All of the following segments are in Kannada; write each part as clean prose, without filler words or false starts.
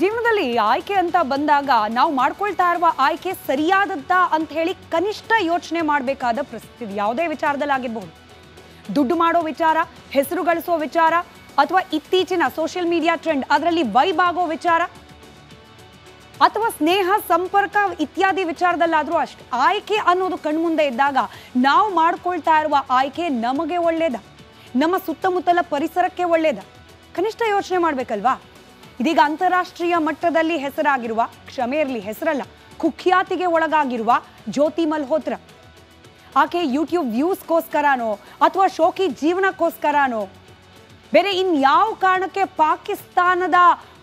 ಜೀವನದಲ್ಲಿ ಆಯ್ಕೆ ಅಂತ ಬಂದಾಗ ನಾವು ಮಾಡ್ಕೊಳ್ತಾ ಇರುವ ಆಯ್ಕೆ ಸರಿಯಾದದ್ದ ಅಂತ ಹೇಳಿ ಕನಿಷ್ಠ ಯೋಚನೆ ಮಾಡಬೇಕಾದ ಪರಿಸ್ಥಿತಿ ಯಾವುದೇ ವಿಚಾರದಲ್ಲಿ ಆಗಿರಬಹುದು. ದುಡ್ಡು ಮಾಡೋ ವಿಚಾರ, ಹೆಸರು ಗಳಿಸೋ ವಿಚಾರ, ಅಥವಾ ಇತ್ತೀಚಿನ ಸೋಷಿಯಲ್ ಮೀಡಿಯಾ ಟ್ರೆಂಡ್ ಅದರಲ್ಲಿ ವೈಬ್ ಆಗೋ ವಿಚಾರ, ಅಥವಾ ಸ್ನೇಹ ಸಂಪರ್ಕ ಇತ್ಯಾದಿ ವಿಚಾರದಲ್ಲಾದರೂ ಅಷ್ಟೇ. ಆಯ್ಕೆ ಅನ್ನೋದು ಕಣ್ಮುಂದೆ ಇದ್ದಾಗ ನಾವು ಮಾಡ್ಕೊಳ್ತಾ ಇರುವ ಆಯ್ಕೆ ನಮಗೆ ಒಳ್ಳೇದ, ನಮ್ಮ ಸುತ್ತಮುತ್ತಲ ಪರಿಸರಕ್ಕೆ ಒಳ್ಳೇದ, ಕನಿಷ್ಠ ಯೋಚನೆ ಮಾಡಬೇಕಲ್ವಾ. ಇದೀಗ ಅಂತಾರಾಷ್ಟ್ರೀಯ ಮಟ್ಟದಲ್ಲಿ ಹೆಸರಾಗಿರುವ, ಕ್ಷಮೆ ಇರಲಿ ಹೆಸರಲ್ಲ, ಕುಖ್ಯಾತಿಗೆ ಒಳಗಾಗಿರುವ ಜ್ಯೋತಿ ಮಲ್ಹೋತ್ರಾ, ಆಕೆ ಯೂಟ್ಯೂಬ್ ವ್ಯೂಸ್ಗೋಸ್ಕರನೋ ಅಥವಾ ಶೋಕಿ ಜೀವನಕ್ಕೋಸ್ಕರನೋ ಬೇರೆ ಇನ್ಯಾವ ಕಾರಣಕ್ಕೆ ಪಾಕಿಸ್ತಾನದ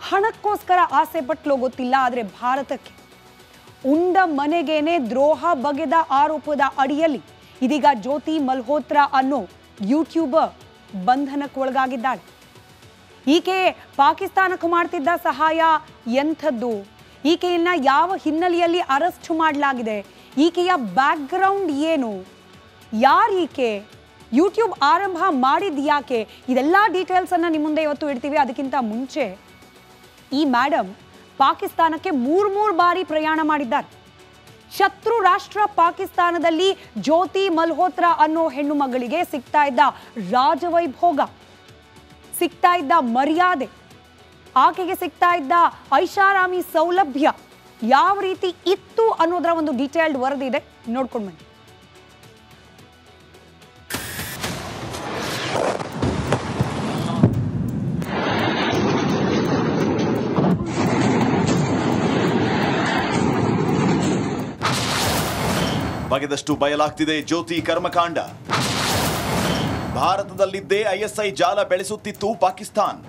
ಹಣಕ್ಕೋಸ್ಕರ ಆಸೆ ಪಟ್ಲೋ ಗೊತ್ತಿಲ್ಲ, ಆದರೆ ಭಾರತಕ್ಕೆ ಉಂಡ ಮನೆಗೇನೆ ದ್ರೋಹ ಬಗೆದ ಆರೋಪದ ಅಡಿಯಲ್ಲಿ ಇದೀಗ ಜ್ಯೋತಿ ಮಲ್ಹೋತ್ರಾ ಅನ್ನೋ ಯೂಟ್ಯೂಬರ್ ಬಂಧನಕ್ಕೊಳಗಾಗಿದ್ದಾಳೆ. ಈಕೆ ಪಾಕಿಸ್ತಾನಕ್ಕೆ ಮಾಡ್ತಿದ್ದ ಸಹಾಯ ಎಂಥದ್ದು, ಈಕೆಯನ್ನ ಯಾವ ಹಿನ್ನೆಲೆಯಲ್ಲಿ ಅರೆಸ್ಟ್ ಮಾಡಲಾಗಿದೆ, ಈಕೆಯ ಬ್ಯಾಕ್ಗ್ರೌಂಡ್ ಏನು, ಯಾರೀಕೆ, ಯೂಟ್ಯೂಬ್ ಆರಂಭ ಮಾಡಿದ ಯಾಕೆ, ಇದೆಲ್ಲ ಡೀಟೇಲ್ಸ್ ಅನ್ನ ನಿಮ್ಮ ಮುಂದೆ ಇವತ್ತು ಇಡ್ತೀವಿ. ಅದಕ್ಕಿಂತ ಮುಂಚೆ ಈ ಮೇಡಮ್ ಪಾಕಿಸ್ತಾನಕ್ಕೆ ಮೂರು ಬಾರಿ ಪ್ರಯಾಣ ಮಾಡಿದ್ದಾರೆ. ಶತ್ರು ರಾಷ್ಟ್ರ ಪಾಕಿಸ್ತಾನದಲ್ಲಿ ಜ್ಯೋತಿ ಮಲ್ಹೋತ್ರಾ ಅನ್ನೋ ಹೆಣ್ಣು ಮಗಳಿಗೆ ಸಿಗ್ತಾ ಇದ್ದ ರಾಜವೈಭೋಗ, ಸಿಗ್ತಾ ಇದ್ದ ಮರ್ಯಾದೆ, ಆಕೆಗೆ ಸಿಗ್ತಾ ಇದ್ದ ಐಷಾರಾಮಿ ಸೌಲಭ್ಯ ಯಾವ ರೀತಿ ಇತ್ತು ಅನ್ನೋದರ ಒಂದು ಡೀಟೇಲ್ಡ್ ವರದಿ ಇದೆ, ನೋಡ್ಕೊಂಡು ಬನ್ನಿ. ಬಗೆದಷ್ಟು ಬಯಲಾಗ್ತಿದೆ ಜ್ಯೋತಿ ಕರ್ಮಕಾಂಡ. ಭಾರತದಲ್ಲಿದ್ದೇ ಐಎಸ್ಐ ಜಾಲ ಬೆಳೆಸುತ್ತಿತ್ತು ಪಾಕಿಸ್ತಾನ್.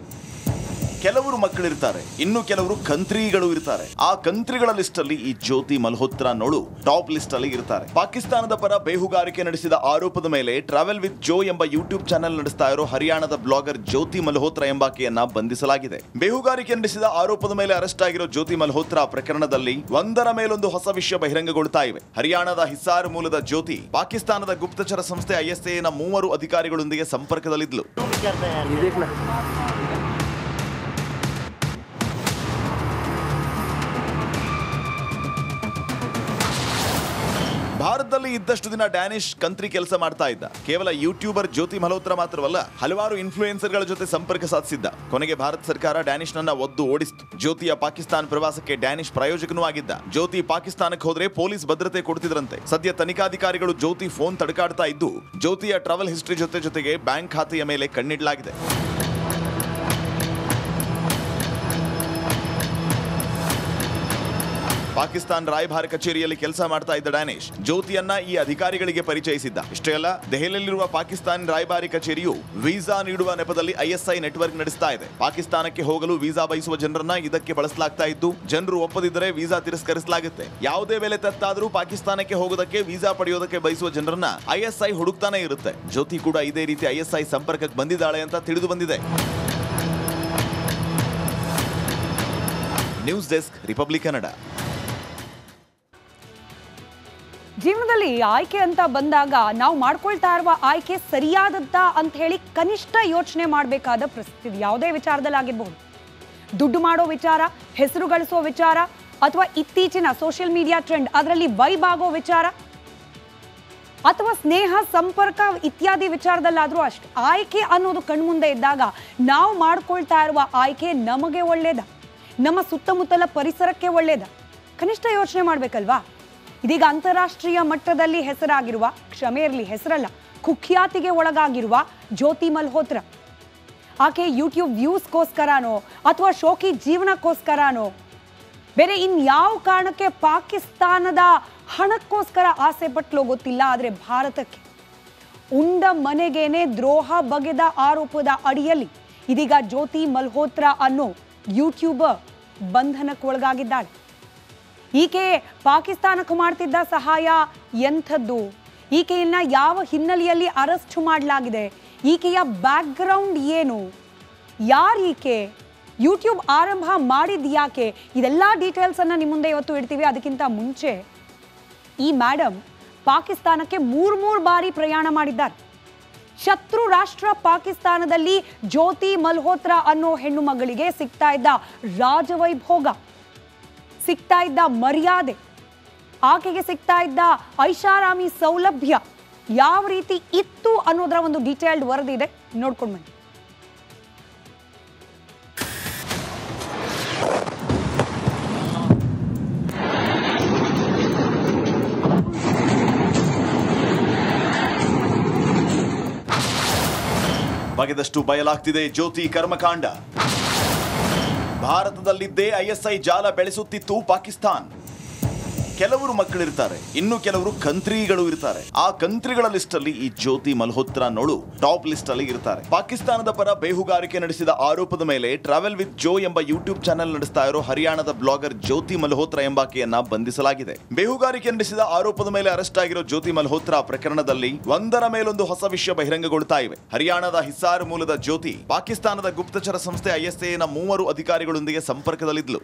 ಕೆಲವರು ಮಕ್ಕಳಿರ್ತಾರೆ, ಇನ್ನು ಕೆಲವರು ಕಂತ್ರಿಗಳು ಇರ್ತಾರೆ. ಆ ಕಂತ್ರಿಗಳ ಲಿಸ್ಟ್ ಅಲ್ಲಿ ಈ ಜ್ಯೋತಿ ಮಲ್ಹೋತ್ರಾ ನೋಡು ಟಾಪ್ ಲಿಸ್ಟ್ ಅಲ್ಲಿ ಇರ್ತಾರೆ. ಪಾಕಿಸ್ತಾನದ ಪರ ಬೇಹುಗಾರಿಕೆ ನಡೆಸಿದ ಆರೋಪದ ಮೇಲೆ ಟ್ರಾವೆಲ್ ವಿತ್ ಜೋ ಎಂಬ ಯೂಟ್ಯೂಬ್ ಚಾನೆಲ್ ನಡೆಸ್ತಾ ಇರೋ ಹರಿಯಾಣದ ಬ್ಲಾಗರ್ ಜ್ಯೋತಿ ಮಲ್ಹೋತ್ರಾ ಎಂಬಾಕೆಯನ್ನ ಬಂಧಿಸಲಾಗಿದೆ. ಬೇಹುಗಾರಿಕೆ ನಡೆಸಿದ ಆರೋಪದ ಮೇಲೆ ಅರೆಸ್ಟ್ ಆಗಿರೋ ಜ್ಯೋತಿ ಮಲ್ಹೋತ್ರಾ ಪ್ರಕರಣದಲ್ಲಿ ಒಂದರ ಮೇಲೊಂದು ಹೊಸ ವಿಷಯ ಬಹಿರಂಗಗೊಳ್ತಾ ಇವೆ. ಹರಿಯಾಣದ ಹಿಸಾರ್ ಮೂಲದ ಜ್ಯೋತಿ ಪಾಕಿಸ್ತಾನದ ಗುಪ್ತಚರ ಸಂಸ್ಥೆ ಐಎಸ್ಐನ 3 ಅಧಿಕಾರಿಗಳೊಂದಿಗೆ ಸಂಪರ್ಕದಲ್ಲಿದ್ಲು. ಭಾರತದಲ್ಲಿ ಇದ್ದಷ್ಟು ದಿನ ಡ್ಯಾನಿಶ್ ಕಂತ್ರಿ ಕೆಲಸ ಮಾಡ್ತಾ ಇದ್ದ. ಕೇವಲ ಯೂಟ್ಯೂಬರ್ ಜ್ಯೋತಿ ಮಲ್ಹೋತ್ರಾ ಮಾತ್ರವಲ್ಲ, ಹಲವಾರು ಇನ್ಫ್ಲೂಯೆನ್ಸರ್ಗಳ ಜೊತೆ ಸಂಪರ್ಕ ಸಾಧಿಸಿದ್ದ. ಕೊನೆಗೆ ಭಾರತ ಸರ್ಕಾರ ಡ್ಯಾನಿಶ್ ನನ್ನ ಒದ್ದು ಓಡಿಸಿತು. ಜ್ಯೋತಿಯ ಪಾಕಿಸ್ತಾನ ಪ್ರವಾಸಕ್ಕೆ ಡ್ಯಾನಿಶ್ ಪ್ರಾಯೋಜಕನೂ ಆಗಿದ್ದ. ಜ್ಯೋತಿ ಪಾಕಿಸ್ತಾನಕ್ಕೆ ಹೋದ್ರೆ ಪೊಲೀಸ್ ಭದ್ರತೆ ಕೊಡ್ತಿದ್ರಂತೆ. ಸದ್ಯ ತನಿಖಾಧಿಕಾರಿಗಳು ಜ್ಯೋತಿ ಫೋನ್ ತಡಕಾಡ್ತಾ ಇದ್ದು, ಜ್ಯೋತಿಯ ಟ್ರಾವೆಲ್ ಹಿಸ್ಟ್ರಿ ಜೊತೆಗೆ ಬ್ಯಾಂಕ್ ಖಾತೆಯ ಮೇಲೆ ಕಣ್ಣಿಡಲಾಗಿದೆ. ಪಾಕಿಸ್ತಾನ ರಾಯಭಾರ ಕಚೇರಿಯಲ್ಲಿ ಕೆಲಸ ಮಾಡ್ತಾ ಇದ್ದ ಡ್ಯಾನಿಶ್ ಜ್ಯೋತಿಯನ್ನ ಈ ಅಧಿಕಾರಿಗಳಿಗೆ ಪರಿಚಯಿಸಿದ್ದ. ಇಷ್ಟೇ ಅಲ್ಲ, ದೆಹಲಿಯಲ್ಲಿರುವ ಪಾಕಿಸ್ತಾನ ರಾಯಭಾರಿ ಕಚೇರಿಯು ವೀಸಾ ನೀಡುವ ನೆಪದಲ್ಲಿ ಐಎಸ್ಐ ನೆಟ್ವರ್ಕ್ ನಡೆಸ್ತಾ ಇದೆ. ಪಾಕಿಸ್ತಾನಕ್ಕೆ ಹೋಗಲು ವೀಸಾ ಬಯಸುವ ಜನರನ್ನ ಇದಕ್ಕೆ ಬಳಸಲಾಗ್ತಾ ಇದ್ದು, ಜನರು ಒಪ್ಪದಿದ್ದರೆ ವೀಸಾ ತಿರಸ್ಕರಿಸಲಾಗುತ್ತೆ. ಯಾವುದೇ ಬೆಲೆ ತತ್ತಾದರೂ ಪಾಕಿಸ್ತಾನಕ್ಕೆ ಹೋಗೋದಕ್ಕೆ, ವೀಸಾ ಪಡೆಯೋದಕ್ಕೆ ಬಯಸುವ ಜನರನ್ನ ಐಎಸ್ಐ ಹುಡುಕ್ತಾನೆ ಇರುತ್ತೆ. ಜ್ಯೋತಿ ಕೂಡ ಇದೇ ರೀತಿ ಐಎಸ್ಐ ಸಂಪರ್ಕಕ್ಕೆ ಬಂದಿದ್ದಾಳೆ ಅಂತ ತಿಳಿದು ಬಂದಿದೆ. News desk, republic Kannada. ಜೀವನದಲ್ಲಿ ಆಯ್ಕೆ ಅಂತ ಬಂದಾಗ ನಾವು ಮಾಡ್ಕೊಳ್ತಾ ಇರುವ ಆಯ್ಕೆ ಸರಿಯಾದದ್ದ ಅಂತ ಹೇಳಿ ಕನಿಷ್ಠ ಯೋಚನೆ ಮಾಡಬೇಕಾದ ಪರಿಸ್ಥಿತಿ ಯಾವುದೇ ವಿಚಾರದಲ್ಲಿ ಆಗಿರಬಹುದು. ದುಡ್ಡು ಮಾಡೋ ವಿಚಾರ, ಹೆಸರು ಗಳಿಸೋ ವಿಚಾರ, ಅಥವಾ ಇತ್ತೀಚಿನ ಸೋಷಿಯಲ್ ಮೀಡಿಯಾ ಟ್ರೆಂಡ್ ಅದರಲ್ಲಿ ವೈಬ್ ಆಗೋ ವಿಚಾರ, ಅಥವಾ ಸ್ನೇಹ ಸಂಪರ್ಕ ಇತ್ಯಾದಿ ವಿಚಾರದಲ್ಲಾದರೂ ಅಷ್ಟೇ. ಆಯ್ಕೆ ಅನ್ನೋದು ಕಣ್ಮುಂದೆ ಇದ್ದಾಗ ನಾವು ಮಾಡ್ಕೊಳ್ತಾ ಇರುವ ಆಯ್ಕೆ ನಮಗೆ ಒಳ್ಳೇದ, ನಮ್ಮ ಸುತ್ತಮುತ್ತಲ ಪರಿಸರಕ್ಕೆ ಒಳ್ಳೇದ, ಕನಿಷ್ಠ ಯೋಚನೆ ಮಾಡಬೇಕಲ್ವಾ. ಇದೀಗ ಅಂತಾರಾಷ್ಟ್ರೀಯ ಮಟ್ಟದಲ್ಲಿ ಹೆಸರಾಗಿರುವ, ಕ್ಷಮೆ ಇರಲಿ ಹೆಸರಲ್ಲ, ಕುಖ್ಯಾತಿಗೆ ಒಳಗಾಗಿರುವ ಜ್ಯೋತಿ ಮಲ್ಹೋತ್ರಾ, ಆಕೆ ಯೂಟ್ಯೂಬ್ ವ್ಯೂಸ್ಗೋಸ್ಕರನೋ ಅಥವಾ ಶೋಕಿ ಜೀವನಕ್ಕೋಸ್ಕರನೋ ಬೇರೆ ಇನ್ಯಾವ ಕಾರಣಕ್ಕೆ ಪಾಕಿಸ್ತಾನದ ಹಣಕ್ಕೋಸ್ಕರ ಆಸೆ ಪಟ್ಲೋ ಗೊತ್ತಿಲ್ಲ, ಆದರೆ ಭಾರತಕ್ಕೆ ಉಂಡ ಮನೆಗೇನೆ ದ್ರೋಹ ಬಗೆದ ಆರೋಪದ ಅಡಿಯಲ್ಲಿ ಇದೀಗ ಜ್ಯೋತಿ ಮಲ್ಹೋತ್ರಾ ಅನ್ನೋ ಯೂಟ್ಯೂಬರ್ ಬಂಧನಕ್ಕೊಳಗಾಗಿದ್ದಾಳೆ. ಈಕೆ ಪಾಕಿಸ್ತಾನಕ್ಕೆ ಮಾಡ್ತಿದ್ದ ಸಹಾಯ ಎಂಥದ್ದು, ಈಕೆಯನ್ನ ಯಾವ ಹಿನ್ನೆಲೆಯಲ್ಲಿ ಅರೆಸ್ಟ್ ಮಾಡಲಾಗಿದೆ, ಈಕೆಯ ಬ್ಯಾಕ್ಗ್ರೌಂಡ್ ಏನು, ಯಾರೀಕೆ, ಯೂಟ್ಯೂಬ್ ಆರಂಭ ಮಾಡಿದ ಯಾಕೆ, ಇದೆಲ್ಲ ಡೀಟೇಲ್ಸ್ ಅನ್ನ ನಿಮ್ಮ ಮುಂದೆ ಇವತ್ತು ಇಡ್ತೀವಿ. ಅದಕ್ಕಿಂತ ಮುಂಚೆ ಈ ಮೇಡಮ್ ಪಾಕಿಸ್ತಾನಕ್ಕೆ ಮೂರು ಬಾರಿ ಪ್ರಯಾಣ ಮಾಡಿದ್ದಾರೆ. ಶತ್ರು ರಾಷ್ಟ್ರ ಪಾಕಿಸ್ತಾನದಲ್ಲಿ ಜ್ಯೋತಿ ಮಲ್ಹೋತ್ರಾ ಅನ್ನೋ ಹೆಣ್ಣು ಮಗಳಿಗೆ ಸಿಗ್ತಾ ಇದ್ದ ರಾಜವೈಭೋಗ, ಸಿಗ್ತಾ ಇದ್ದ ಮರ್ಯಾದೆ, ಆಕೆಗೆ ಸಿಗ್ತಾ ಇದ್ದ ಐಷಾರಾಮಿ ಸೌಲಭ್ಯ ಯಾವ ರೀತಿ ಇತ್ತು ಅನ್ನೋದರ ಒಂದು ಡೀಟೇಲ್ಡ್ ವರದಿ ಇದೆ, ನೋಡ್ಕೊಂಡು ಬನ್ನಿ. ಬಗೆದಷ್ಟು ಬಯಲಾಗ್ತಿದೆ ಜ್ಯೋತಿ ಕರ್ಮಕಾಂಡ. ಭಾರತದಲ್ಲಿದ್ದೇ ಐಎಸ್ಐ ಜಾಲ ಬೆಳೆಸುತ್ತಿತ್ತು ಪಾಕಿಸ್ತಾನ್. ಕೆಲವರು ಮಕ್ಕಳಿರ್ತಾರೆ, ಇನ್ನು ಕೆಲವರು ಕಂತ್ರಿಗಳು ಇರ್ತಾರೆ. ಆ ಕಂತ್ರಿಗಳ ಲಿಸ್ಟ್ ಅಲ್ಲಿ ಈ ಜ್ಯೋತಿ ಮಲ್ಹೋತ್ರಾ ನೋಳು ಟಾಪ್ ಲಿಸ್ಟ್ ಅಲ್ಲಿ ಇರ್ತಾರೆ. ಪಾಕಿಸ್ತಾನದ ಪರ ಬೇಹುಗಾರಿಕೆ ನಡೆಸಿದ ಆರೋಪದ ಮೇಲೆ ಟ್ರಾವೆಲ್ ವಿತ್ ಜೋ ಎಂಬ ಯೂಟ್ಯೂಬ್ ಚಾನೆಲ್ ನಡೆಸ್ತಾ ಇರೋ ಹರಿಯಾಣದ ಬ್ಲಾಗರ್ ಜ್ಯೋತಿ ಮಲ್ಹೋತ್ರಾ ಎಂಬಾಕೆಯನ್ನ ಬಂಧಿಸಲಾಗಿದೆ. ಬೇಹುಗಾರಿಕೆ ನಡೆಸಿದ ಆರೋಪದ ಮೇಲೆ ಅರೆಸ್ಟ್ ಆಗಿರೋ ಜ್ಯೋತಿ ಮಲ್ಹೋತ್ರಾ ಪ್ರಕರಣದಲ್ಲಿ ಒಂದರ ಮೇಲೊಂದು ಹೊಸ ವಿಷಯ ಬಹಿರಂಗಗೊಳ್ತಾ ಇವೆ. ಹರಿಯಾಣದ ಹಿಸಾರ್ ಮೂಲದ ಜ್ಯೋತಿ ಪಾಕಿಸ್ತಾನದ ಗುಪ್ತಚರ ಸಂಸ್ಥೆ ಐಎಸ್ಐನ 3 ಅಧಿಕಾರಿಗಳೊಂದಿಗೆ ಸಂಪರ್ಕದಲ್ಲಿದ್ಲು.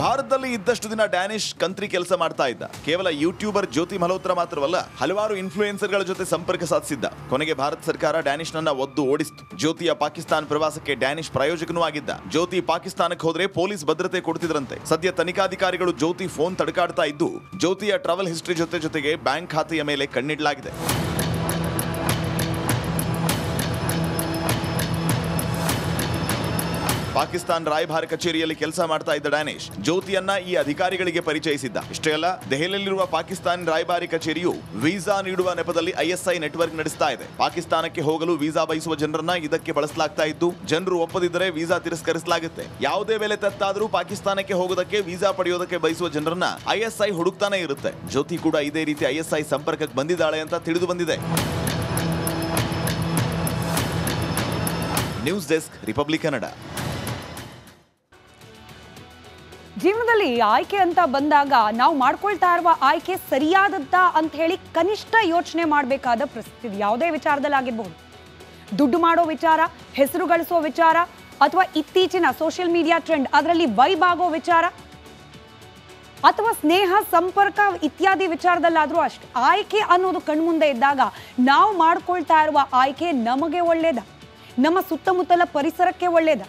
ಭಾರತದಲ್ಲಿ ಇದ್ದಷ್ಟು ದಿನ ಡ್ಯಾನಿಶ್ ಕಂತ್ರಿ ಕೆಲಸ ಮಾಡ್ತಾ ಇದ್ದ. ಕೇವಲ ಯೂಟ್ಯೂಬರ್ ಜ್ಯೋತಿ ಮಲ್ಹೋತ್ರಾ ಮಾತ್ರವಲ್ಲ, ಹಲವಾರು ಇನ್ಫ್ಲೂಯೆನ್ಸರ್ಗಳ ಜೊತೆ ಸಂಪರ್ಕ ಸಾಧಿಸಿದ್ದ. ಕೊನೆಗೆ ಭಾರತ ಸರ್ಕಾರ ಡ್ಯಾನಿಶ್ ನನ್ನ ಒದ್ದು ಓಡಿಸಿತು. ಜ್ಯೋತಿಯ ಪಾಕಿಸ್ತಾನ ಪ್ರವಾಸಕ್ಕೆ ಡ್ಯಾನಿಶ್ ಪ್ರಾಯೋಜಕನೂ ಆಗಿದ್ದ. ಜ್ಯೋತಿ ಪಾಕಿಸ್ತಾನಕ್ಕೆ ಹೋದ್ರೆ ಪೊಲೀಸ್ ಭದ್ರತೆ ಕೊಡ್ತಿದ್ರಂತೆ. ಸದ್ಯ ತನಿಖಾಧಿಕಾರಿಗಳು ಜ್ಯೋತಿ ಫೋನ್ ತಡಕಾಡ್ತಾ ಇದ್ದು, ಜ್ಯೋತಿಯ ಟ್ರಾವೆಲ್ ಹಿಸ್ಟ್ರಿ ಜೊತೆಗೆ ಬ್ಯಾಂಕ್ ಖಾತೆಯ ಮೇಲೆ ಕಣ್ಣಿಡಲಾಗಿದೆ. ಪಾಕಿಸ್ತಾನ ರಾಯಭಾರ ಕಚೇರಿಯಲ್ಲಿ ಕೆಲಸ ಮಾಡ್ತಾ ಇದ್ದ ಡ್ಯಾನಿಶ್ ಜ್ಯೋತಿಯನ್ನ ಈ ಅಧಿಕಾರಿಗಳಿಗೆ ಪರಿಚಯಿಸಿದ್ದ. ಇಷ್ಟೇ ಅಲ್ಲ, ದೆಹಲಿಯಲ್ಲಿರುವ ಪಾಕಿಸ್ತಾನ ರಾಯಭಾರಿ ಕಚೇರಿಯು ವೀಸಾ ನೀಡುವ ನೆಪದಲ್ಲಿ ಐಎಸ್ಐ ನೆಟ್ವರ್ಕ್ ನಡೆಸ್ತಾ ಇದೆ. ಪಾಕಿಸ್ತಾನಕ್ಕೆ ಹೋಗಲು ವೀಸಾ ಬಯಸುವ ಜನರನ್ನ ಇದಕ್ಕೆ ಬಳಸಲಾಗ್ತಾ ಇದ್ದು, ಜನರು ಒಪ್ಪದಿದ್ದರೆ ವೀಸಾ ತಿರಸ್ಕರಿಸಲಾಗುತ್ತೆ. ಯಾವುದೇ ಬೆಲೆ ತತ್ತಾದರೂ ಪಾಕಿಸ್ತಾನಕ್ಕೆ ಹೋಗೋದಕ್ಕೆ, ವೀಸಾ ಪಡೆಯೋದಕ್ಕೆ ಬಯಸುವ ಜನರನ್ನ ಐಎಸ್ಐ ಹುಡುಕ್ತಾನೆ ಇರುತ್ತೆ. ಜ್ಯೋತಿ ಕೂಡ ಇದೇ ರೀತಿ ಐಎಸ್ಐ ಸಂಪರ್ಕಕ್ಕೆ ಬಂದಿದ್ದಾಳೆ ಅಂತ ತಿಳಿದು ಬಂದಿದೆ. News desk, republic Kannada. ಜೀವನದಲ್ಲಿ ಆಯ್ಕೆ ಅಂತ ಬಂದಾಗ ನಾವು ಮಾಡ್ಕೊಳ್ತಾ ಇರುವ ಆಯ್ಕೆ ಸರಿಯಾದದ್ದ ಅಂತ ಹೇಳಿ ಕನಿಷ್ಠ ಯೋಚನೆ ಮಾಡಬೇಕಾದ ಪರಿಸ್ಥಿತಿ ಯಾವುದೇ ವಿಚಾರದಲ್ಲಾಗಿರ್ಬಹುದು. ದುಡ್ಡು ಮಾಡೋ ವಿಚಾರ, ಹೆಸರು ಗಳಿಸೋ ವಿಚಾರ, ಅಥವಾ ಇತ್ತೀಚಿನ ಸೋಷಿಯಲ್ ಮೀಡಿಯಾ ಟ್ರೆಂಡ್ ಅದರಲ್ಲಿ ವೈಬ್ ಆಗೋ ವಿಚಾರ, ಅಥವಾ ಸ್ನೇಹ ಸಂಪರ್ಕ ಇತ್ಯಾದಿ ವಿಚಾರದಲ್ಲಾದರೂ ಅಷ್ಟು. ಆಯ್ಕೆ ಅನ್ನೋದು ಕಣ್ಮುಂದೆ ಇದ್ದಾಗ ನಾವು ಮಾಡ್ಕೊಳ್ತಾ ಇರುವ ಆಯ್ಕೆ ನಮಗೆ ಒಳ್ಳೇದ, ನಮ್ಮ ಸುತ್ತಮುತ್ತಲ ಪರಿಸರಕ್ಕೆ ಒಳ್ಳೇದ,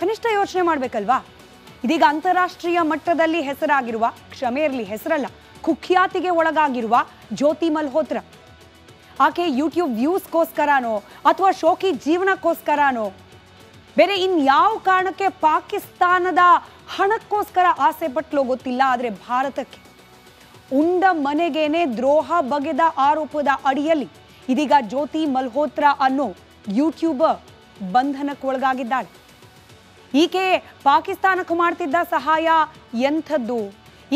ಕನಿಷ್ಠ ಯೋಚನೆ ಮಾಡಬೇಕಲ್ವಾ. ಇದೀಗ ಅಂತಾರಾಷ್ಟ್ರೀಯ ಮಟ್ಟದಲ್ಲಿ ಹೆಸರಾಗಿರುವ, ಕ್ಷಮೆ ಇರಲಿ ಹೆಸರಲ್ಲ, ಕುಖ್ಯಾತಿಗೆ ಒಳಗಾಗಿರುವ ಜ್ಯೋತಿ ಮಲ್ಹೋತ್ರಾ, ಆಕೆ ಯೂಟ್ಯೂಬ್ ವ್ಯೂಸ್ಗೋಸ್ಕರನೋ ಅಥವಾ ಶೋಕಿ ಜೀವನಕ್ಕೋಸ್ಕರನೋ ಬೇರೆ ಇನ್ಯಾವ ಕಾರಣಕ್ಕೆ ಪಾಕಿಸ್ತಾನದ ಹಣಕ್ಕೋಸ್ಕರ ಆಸೆ ಪಟ್ಲೋ ಗೊತ್ತಿಲ್ಲ, ಆದರೆ ಭಾರತಕ್ಕೆ ಉಂಡ ಮನೆಗೇನೆ ದ್ರೋಹ ಬಗೆದ ಆರೋಪದ ಅಡಿಯಲ್ಲಿ ಇದೀಗ ಜ್ಯೋತಿ ಮಲ್ಹೋತ್ರಾ ಅನ್ನೋ ಯೂಟ್ಯೂಬರ್ ಬಂಧನಕ್ಕೆ ಒಳಗಾಗಿದ್ದಾಳೆ. ಈಕೆ ಪಾಕಿಸ್ತಾನಕ್ಕೆ ಮಾಡ್ತಿದ್ದ ಸಹಾಯ ಎಂಥದ್ದು,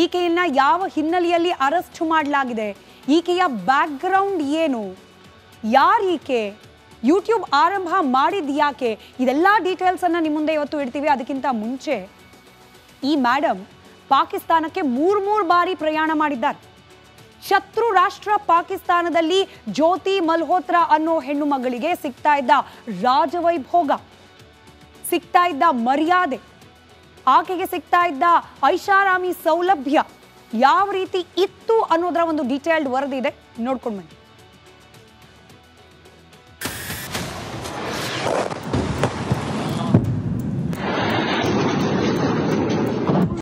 ಈಕೆಯನ್ನ ಯಾವ ಹಿನ್ನೆಲೆಯಲ್ಲಿ ಅರೆಸ್ಟ್ ಮಾಡಲಾಗಿದೆ, ಈಕೆಯ ಬ್ಯಾಕ್ಗ್ರೌಂಡ್ ಏನು, ಯಾರೀಕೆ, ಯೂಟ್ಯೂಬ್ ಆರಂಭ ಮಾಡಿದ ಯಾಕೆ, ಇದೆಲ್ಲ ಡೀಟೇಲ್ಸನ್ನು ನಿಮ್ಮ ಮುಂದೆ ಇವತ್ತು ಇಡ್ತೀವಿ. ಅದಕ್ಕಿಂತ ಮುಂಚೆ ಈ ಮೇಡಮ್ ಪಾಕಿಸ್ತಾನಕ್ಕೆ 3 ಬಾರಿ ಪ್ರಯಾಣ ಮಾಡಿದ್ದಾರೆ. ಶತ್ರು ರಾಷ್ಟ್ರ ಪಾಕಿಸ್ತಾನದಲ್ಲಿ ಜ್ಯೋತಿ ಮಲ್ಹೋತ್ರಾ ಅನ್ನೋ ಹೆಣ್ಣು ಮಗಳಿಗೆ ಸಿಗ್ತಾ ಇದ್ದ ರಾಜವೈಭೋಗ, ಸಿಗ್ತಾ ಇದ್ದ ಮರ್ಯಾದೆ, ಆಕೆಗೆ ಸಿಗ್ತಾ ಇದ್ದ ಐಷಾರಾಮಿ ಸೌಲಭ್ಯ ಯಾವ ರೀತಿ ಇತ್ತು ಅನ್ನೋದರ ಒಂದು ಡೀಟೇಲ್ಡ್ ವರದಿ ಇದೆ, ನೋಡ್ಕೊಂಡು ಬನ್ನಿ.